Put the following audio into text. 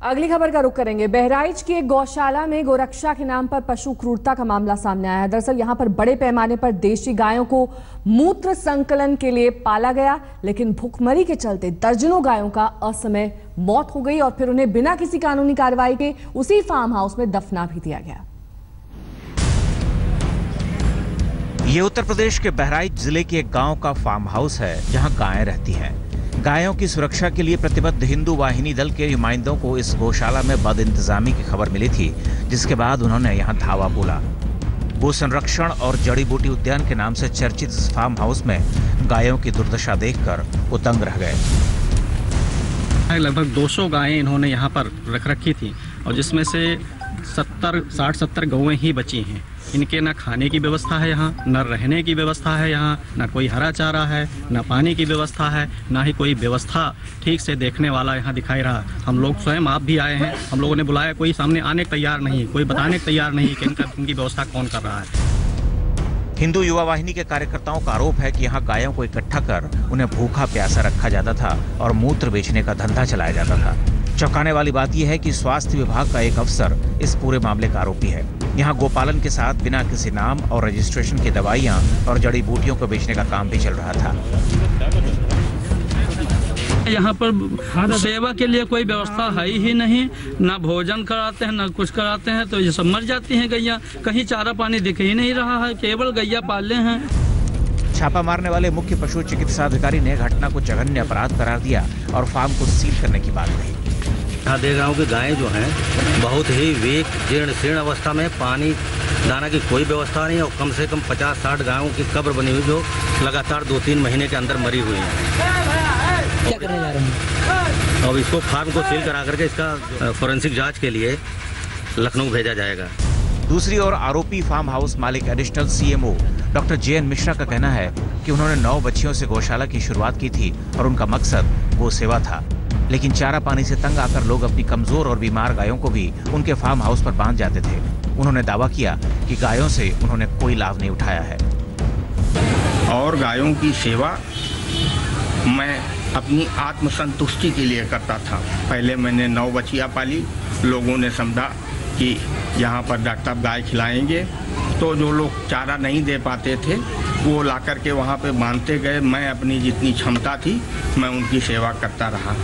अगली खबर का रुख करेंगे। बहराइच की एक गौशाला में गोरक्षा के नाम पर पशु क्रूरता का मामला सामने आया है। दरअसल यहां पर बड़े पैमाने पर देशी गायों को मूत्र संकलन के लिए पाला गया, लेकिन भूखमरी के चलते दर्जनों गायों का असमय मौत हो गई और फिर उन्हें बिना किसी कानूनी कार्रवाई के उसी फार्म हाउस में दफना भी दिया गया। ये उत्तर प्रदेश के बहराइच जिले के एक गांव का फार्म हाउस है, जहां गायें रहती हैं। गायों की सुरक्षा के लिए प्रतिबद्ध हिंदू वाहिनी दल के नुमाइंदों को इस गौशाला में बदइंतजामी की खबर मिली थी, जिसके बाद उन्होंने यहां धावा बोला। गो संरक्षण और जड़ी बूटी उद्यान के नाम से चर्चित इस फार्म हाउस में गायों की दुर्दशा देखकर वो दंग रह गए। लगभग 200 गायें इन्होंने यहाँ पर रख रखी थी और जिसमें से 60-70 गौएं ही बची हैं। इनके ना खाने की व्यवस्था है यहाँ, न रहने की व्यवस्था है यहाँ, ना कोई हरा चारा है, ना पानी की व्यवस्था है, ना ही कोई व्यवस्था ठीक से देखने वाला यहाँ दिखाई रहा। हम लोग स्वयं आप भी आए हैं, हम लोगों ने बुलाया, कोई सामने आने को तैयार नहीं, कोई बताने को तैयार नहीं कि इनकी व्यवस्था कौन कर रहा है। हिंदू युवा वाहिनी के कार्यकर्ताओं का आरोप है कि यहाँ गायों को इकट्ठा कर उन्हें भूखा प्यासा रखा जाता था और मूत्र बेचने का धंधा चलाया जाता था। चौंकाने वाली बात यह है कि स्वास्थ्य विभाग का एक अफसर इस पूरे मामले का आरोपी है। यहाँ गोपालन के साथ बिना किसी नाम और रजिस्ट्रेशन की दवाइयाँ और जड़ी बूटियों को बेचने का काम भी चल रहा था। यहाँ पर सेवा के लिए कोई व्यवस्था है ही नहीं, ना भोजन कराते हैं ना कुछ कराते हैं, तो ये सब मर जाती हैं गैया। कहीं चारा पानी दिख ही नहीं रहा है, केवल गैया पाले हैं। छापा मारने वाले मुख्य पशु चिकित्सा अधिकारी ने घटना को जघन्य अपराध करार दिया और फार्म को सील करने की बात कही। यहाँ देख रहा हूँ कि गायें जो हैं बहुत ही वीक जीर्ण अवस्था में, पानी दाना की कोई व्यवस्था नहीं और कम से कम 50-60 गायों की कब्र बनी हुई जो लगातार 2-3 महीने के अंदर मरी हुई हैं। क्या करने जा रहे हैं? अब इसको फार्म को सील करा करके इसका फोरेंसिक जांच के लिए लखनऊ भेजा जाएगा। दूसरी ओर आरोपी फार्म हाउस मालिक additional CMO doctor JN Mishra का कहना है कि उन्होंने 9 बच्चियों से गौशाला की शुरुआत की थी और उनका मकसद गौ सेवा था, लेकिन चारा पानी से तंग आकर लोग अपनी कमजोर और बीमार गायों को भी उनके फार्म हाउस पर बांध जाते थे। उन्होंने दावा किया कि गायों से उन्होंने कोई लाभ नहीं उठाया है। और गायों की सेवा मैं अपनी आत्मसंतुष्टि के लिए करता था। पहले मैंने 9 बच्चियाँ पाली, लोगों ने समझा कि यहाँ पर डॉक्टर गाय खिलाएंगे, तो जो लोग चारा नहीं दे पाते थे वो ला करके वहाँ पे बांधते गए। मैं अपनी जितनी क्षमता थी मैं उनकी सेवा करता रहा।